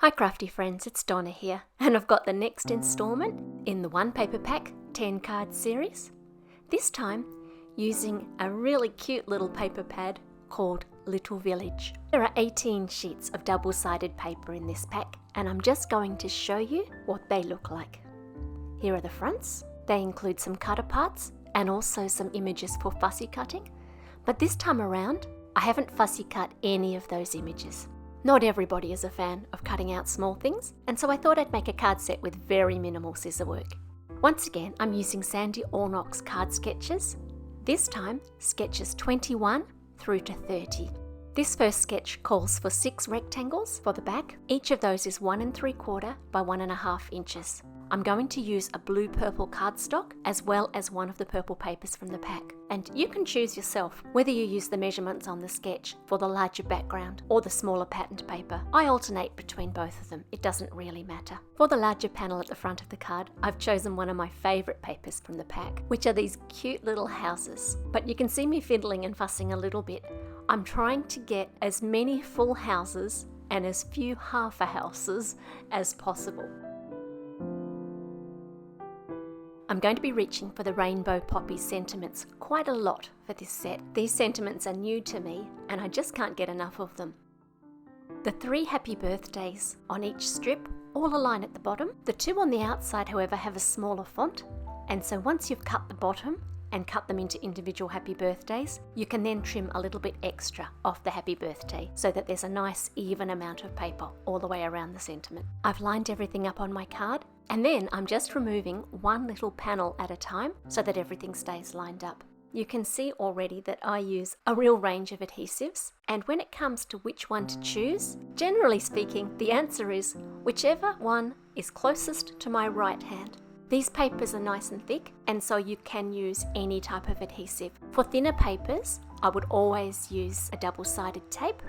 Hi crafty friends, it's Donna here, and I've got the next instalment in the One Paper Pack 10 card series. This time using a really cute little paper pad called Little Village. There are 18 sheets of double-sided paper in this pack, and I'm just going to show you what they look like. Here are the fronts. They include some cut aparts and also some images for fussy cutting, but this time around I haven't fussy cut any of those images. Not everybody is a fan of cutting out small things, and so I thought I'd make a card set with very minimal scissor work. Once again, I'm using Sandy Allnock's card sketches, this time sketches 21 through to 30. This first sketch calls for 6 rectangles for the back. Each of those is 1 3/4 by 1.5 inches. I'm going to use a blue-purple cardstock as well as one of the purple papers from the pack. And you can choose yourself whether you use the measurements on the sketch for the larger background or the smaller patterned paper. I alternate between both of them, it doesn't really matter. For the larger panel at the front of the card, I've chosen one of my favourite papers from the pack, which are these cute little houses. But you can see me fiddling and fussing a little bit. I'm trying to get as many full houses and as few half houses as possible. I'm going to be reaching for the Rainbow Poppies sentiments quite a lot for this set. These sentiments are new to me and I just can't get enough of them. The 3 happy birthdays on each strip all align at the bottom. The 2 on the outside, however, have a smaller font, and so once you've cut the bottom and cut them into individual happy birthdays, you can then trim a little bit extra off the happy birthday so that there's a nice even amount of paper all the way around the sentiment. I've lined everything up on my card, and then I'm just removing one little panel at a time so that everything stays lined up. You can see already that I use a real range of adhesives, and when it comes to which one to choose, generally speaking, the answer is whichever one is closest to my right hand. These papers are nice and thick, and so you can use any type of adhesive. For thinner papers, I would always use a double-sided tape.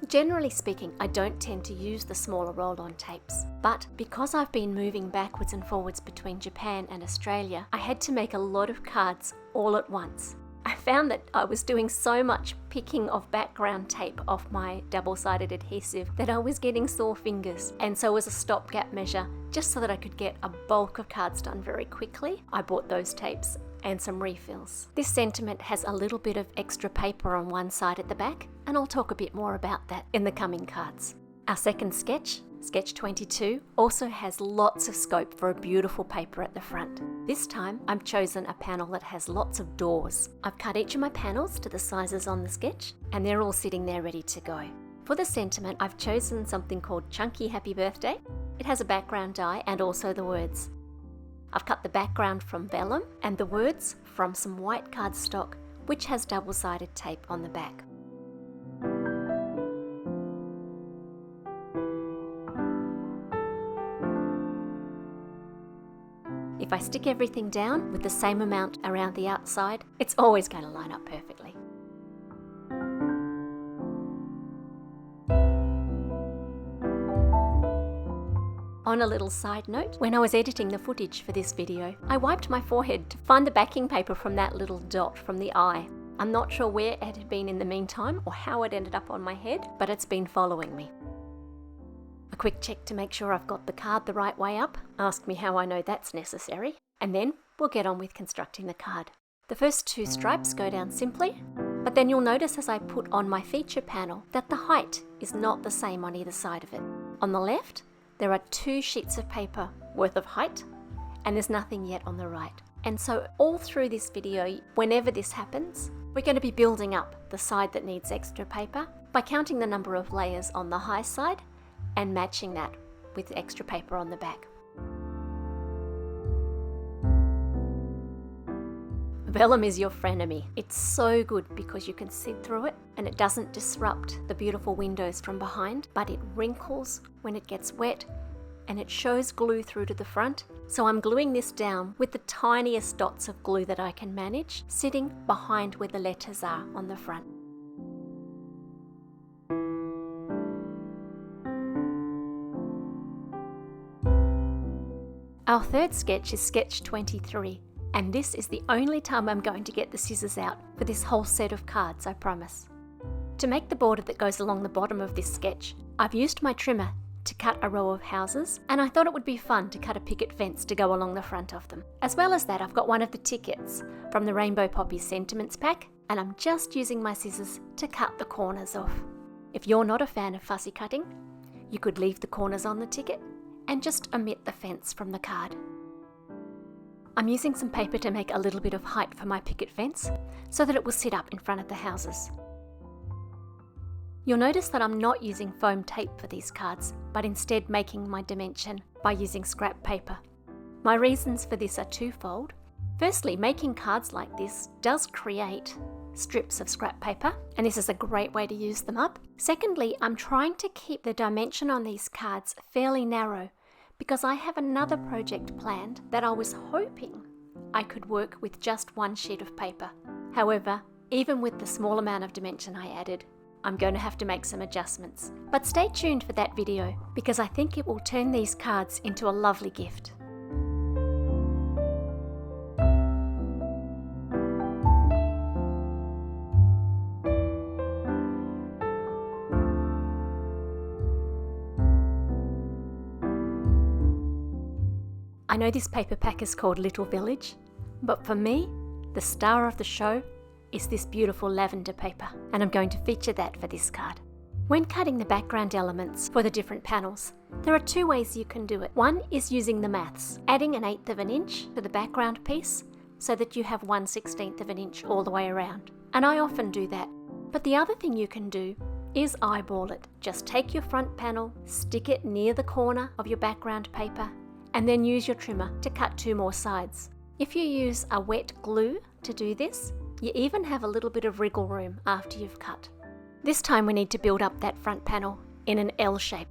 Generally speaking, I don't tend to use the smaller roll-on tapes, but because I've been moving backwards and forwards between Japan and Australia, I had to make a lot of cards all at once. I found that I was doing so much picking of background tape off my double-sided adhesive that I was getting sore fingers, and so as a stopgap measure, just so that I could get a bulk of cards done very quickly, I bought those tapes and some refills. This sentiment has a little bit of extra paper on one side at the back, and I'll talk a bit more about that in the coming cards. Our second sketch, sketch 22, also has lots of scope for a beautiful paper at the front. This time I've chosen a panel that has lots of doors. I've cut each of my panels to the sizes on the sketch, and they're all sitting there ready to go. For the sentiment, I've chosen something called Chunky Happy Birthday. It has a background die and also the words. I've cut the background from vellum and the words from some white cardstock, which has double-sided tape on the back. If I stick everything down with the same amount around the outside, it's always going to line up perfectly. On a little side note, when I was editing the footage for this video, I wiped my forehead to find the backing paper from that little dot from the eye. I'm not sure where it had been in the meantime or how it ended up on my head, but it's been following me. A quick check to make sure I've got the card the right way up. Ask me how I know that's necessary. And then we'll get on with constructing the card. The first 2 stripes go down simply, but then you'll notice as I put on my feature panel that the height is not the same on either side of it. On the left, there are 2 sheets of paper worth of height, and there's nothing yet on the right. And so all through this video, whenever this happens, we're going to be building up the side that needs extra paper by counting the number of layers on the high side and matching that with extra paper on the back. Vellum is your frenemy. It's so good because you can see through it and it doesn't disrupt the beautiful windows from behind, but it wrinkles when it gets wet and it shows glue through to the front. So I'm gluing this down with the tiniest dots of glue that I can manage, sitting behind where the letters are on the front. Our third sketch is sketch 23. And this is the only time I'm going to get the scissors out for this whole set of cards, I promise. To make the border that goes along the bottom of this sketch, I've used my trimmer to cut a row of houses, and I thought it would be fun to cut a picket fence to go along the front of them. As well as that, I've got one of the tickets from the Rainbow Poppies Sentiments pack, and I'm just using my scissors to cut the corners off. If you're not a fan of fussy cutting, you could leave the corners on the ticket and just omit the fence from the card. I'm using some paper to make a little bit of height for my picket fence so that it will sit up in front of the houses. You'll notice that I'm not using foam tape for these cards, but instead making my dimension by using scrap paper. My reasons for this are twofold. Firstly, making cards like this does create strips of scrap paper, and this is a great way to use them up. Secondly, I'm trying to keep the dimension on these cards fairly narrow because I have another project planned that I was hoping I could work with just one sheet of paper. However, even with the small amount of dimension I added, I'm going to have to make some adjustments. But stay tuned for that video because I think it will turn these cards into a lovely gift. I know this paper pack is called Little Village, but for me, the star of the show is this beautiful lavender paper, and I'm going to feature that for this card. When cutting the background elements for the different panels, there are two ways you can do it. One is using the maths, adding 1/8 of an inch to the background piece so that you have 1/16 of an inch all the way around. And I often do that. But the other thing you can do is eyeball it. Just take your front panel, stick it near the corner of your background paper, and then use your trimmer to cut 2 more sides. If you use a wet glue to do this, you even have a little bit of wriggle room after you've cut. This time we need to build up that front panel in an L shape.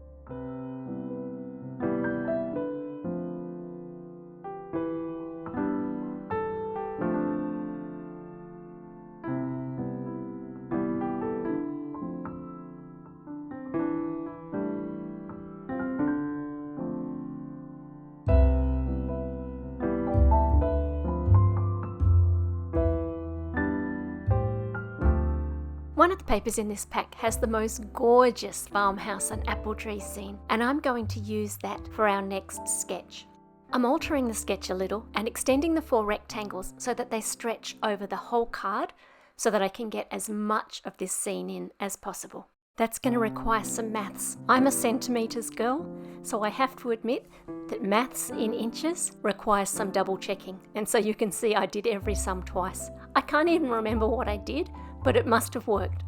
One of the papers in this pack has the most gorgeous farmhouse and apple tree scene, and I'm going to use that for our next sketch. I'm altering the sketch a little and extending the 4 rectangles so that they stretch over the whole card so that I can get as much of this scene in as possible. That's going to require some maths. I'm a centimetres girl, so I have to admit that maths in inches requires some double checking, and so you can see I did every sum twice. I can't even remember what I did, but it must have worked.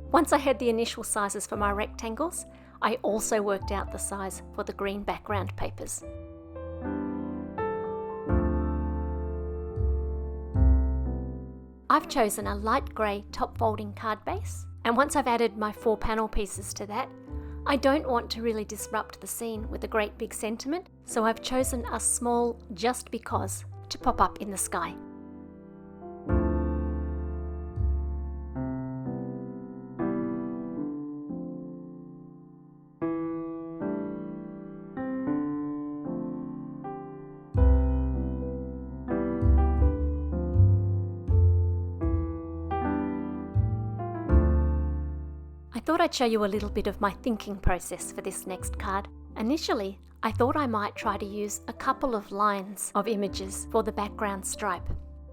Once I had the initial sizes for my rectangles, I also worked out the size for the green background papers. I've chosen a light grey top folding card base, and once I've added my 4 panel pieces to that, I don't want to really disrupt the scene with a great big sentiment, so I've chosen a small just because to pop up in the sky. I thought I'd show you a little bit of my thinking process for this next card. Initially, I thought I might try to use a couple of lines of images for the background stripe.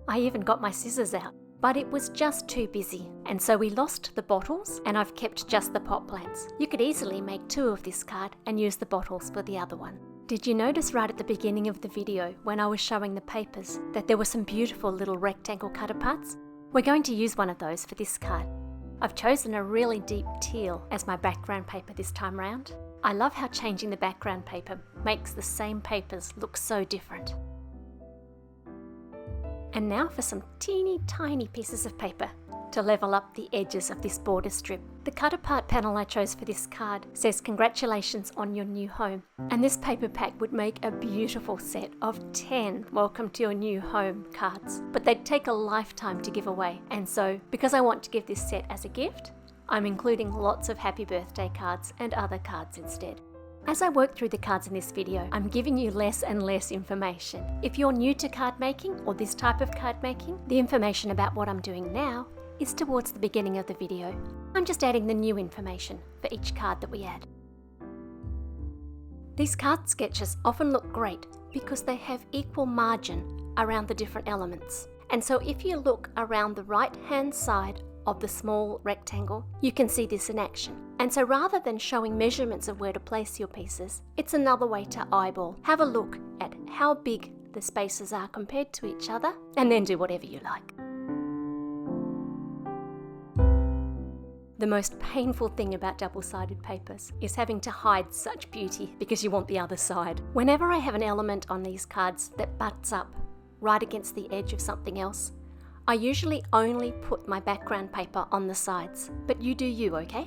I even got my scissors out, but it was just too busy, and so we lost the bottles and I've kept just the pot plants. You could easily make 2 of this card and use the bottles for the other one. Did you notice right at the beginning of the video when I was showing the papers that there were some beautiful little rectangle cutter parts? We're going to use one of those for this card. I've chosen a really deep teal as my background paper this time round. I love how changing the background paper makes the same papers look so different. And now for some teeny tiny pieces of paper to level up the edges of this border strip. The cut apart panel I chose for this card says congratulations on your new home, and this paper pack would make a beautiful set of 10 welcome to your new home cards, but they'd take a lifetime to give away, and so because I want to give this set as a gift, I'm including lots of happy birthday cards and other cards instead. As I work through the cards in this video, I'm giving you less and less information. If you're new to card making or this type of card making, the information about what I'm doing now is towards the beginning of the video. I'm just adding the new information for each card that we add. These card sketches often look great because they have equal margin around the different elements. And so if you look around the right-hand side of the small rectangle, you can see this in action. And so rather than showing measurements of where to place your pieces, it's another way to eyeball. Have a look at how big the spaces are compared to each other, and then do whatever you like. The most painful thing about double-sided papers is having to hide such beauty because you want the other side. Whenever I have an element on these cards that butts up right against the edge of something else, I usually only put my background paper on the sides, but you do you, okay?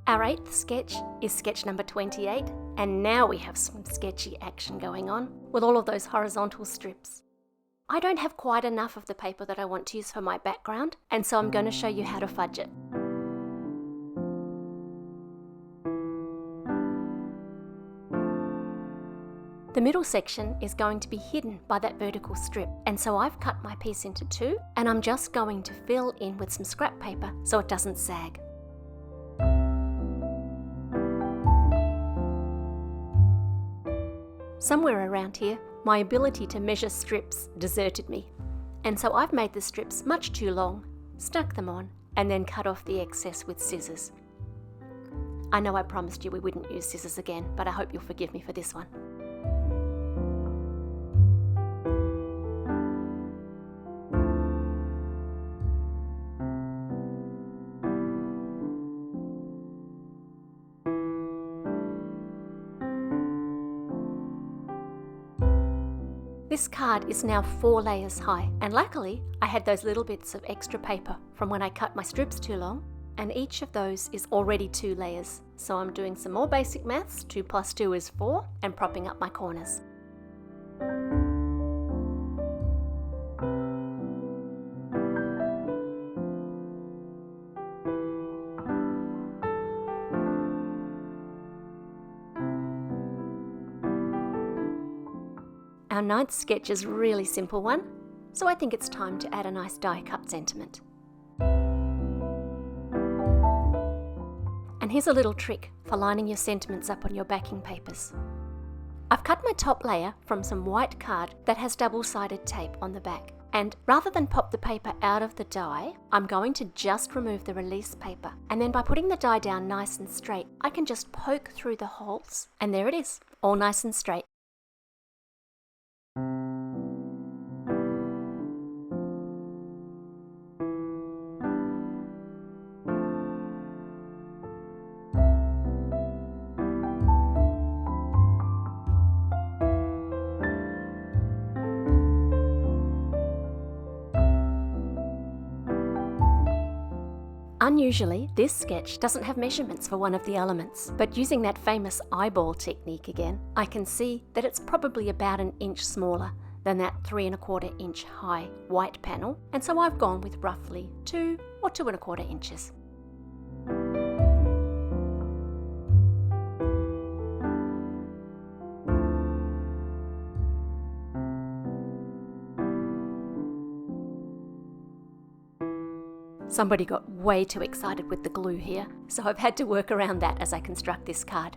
Our 8th sketch is sketch number 28, and now we have some sketchy action going on with all of those horizontal strips. I don't have quite enough of the paper that I want to use for my background, and so I'm going to show you how to fudge it. The middle section is going to be hidden by that vertical strip, and so I've cut my piece into two, and I'm just going to fill in with some scrap paper so it doesn't sag. Somewhere around here, my ability to measure strips deserted me, and so I've made the strips much too long, stuck them on, and then cut off the excess with scissors. I know I promised you we wouldn't use scissors again, but I hope you'll forgive me for this one. This card is now 4 layers high, and luckily I had those little bits of extra paper from when I cut my strips too long, and each of those is already 2 layers. So I'm doing some more basic maths, 2 plus 2 is 4, and propping up my corners. Our 9th sketch is a really simple one, so I think it's time to add a nice die-cut sentiment. And here's a little trick for lining your sentiments up on your backing papers. I've cut my top layer from some white card that has double-sided tape on the back, and rather than pop the paper out of the die, I'm going to just remove the release paper, and then by putting the die down nice and straight, I can just poke through the holes, and there it is, all nice and straight. Unusually, this sketch doesn't have measurements for one of the elements, but using that famous eyeball technique again, I can see that it's probably about an inch smaller than that 3¼ inch high white panel, and so I've gone with roughly 2 or 2¼ inches. Somebody got way too excited with the glue here, so I've had to work around that as I construct this card.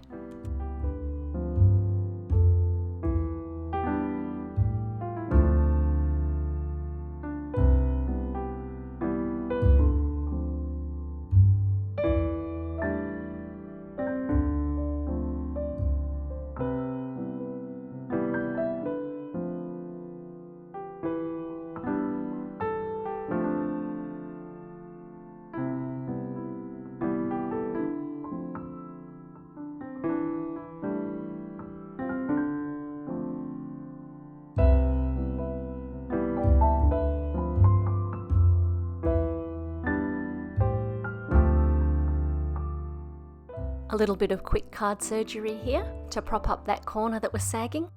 A little bit of quick card surgery here to prop up that corner that was sagging.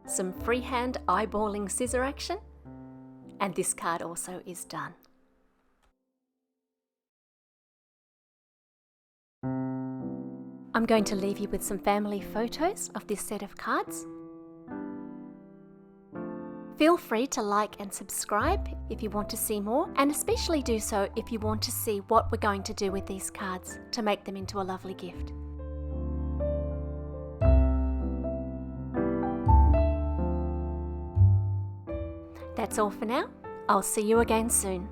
Some freehand eyeballing scissor action. And this card also is done. I'm going to leave you with some family photos of this set of cards. Feel free to like and subscribe if you want to see more, and especially do so if you want to see what we're going to do with these cards to make them into a lovely gift. That's all for now. I'll see you again soon.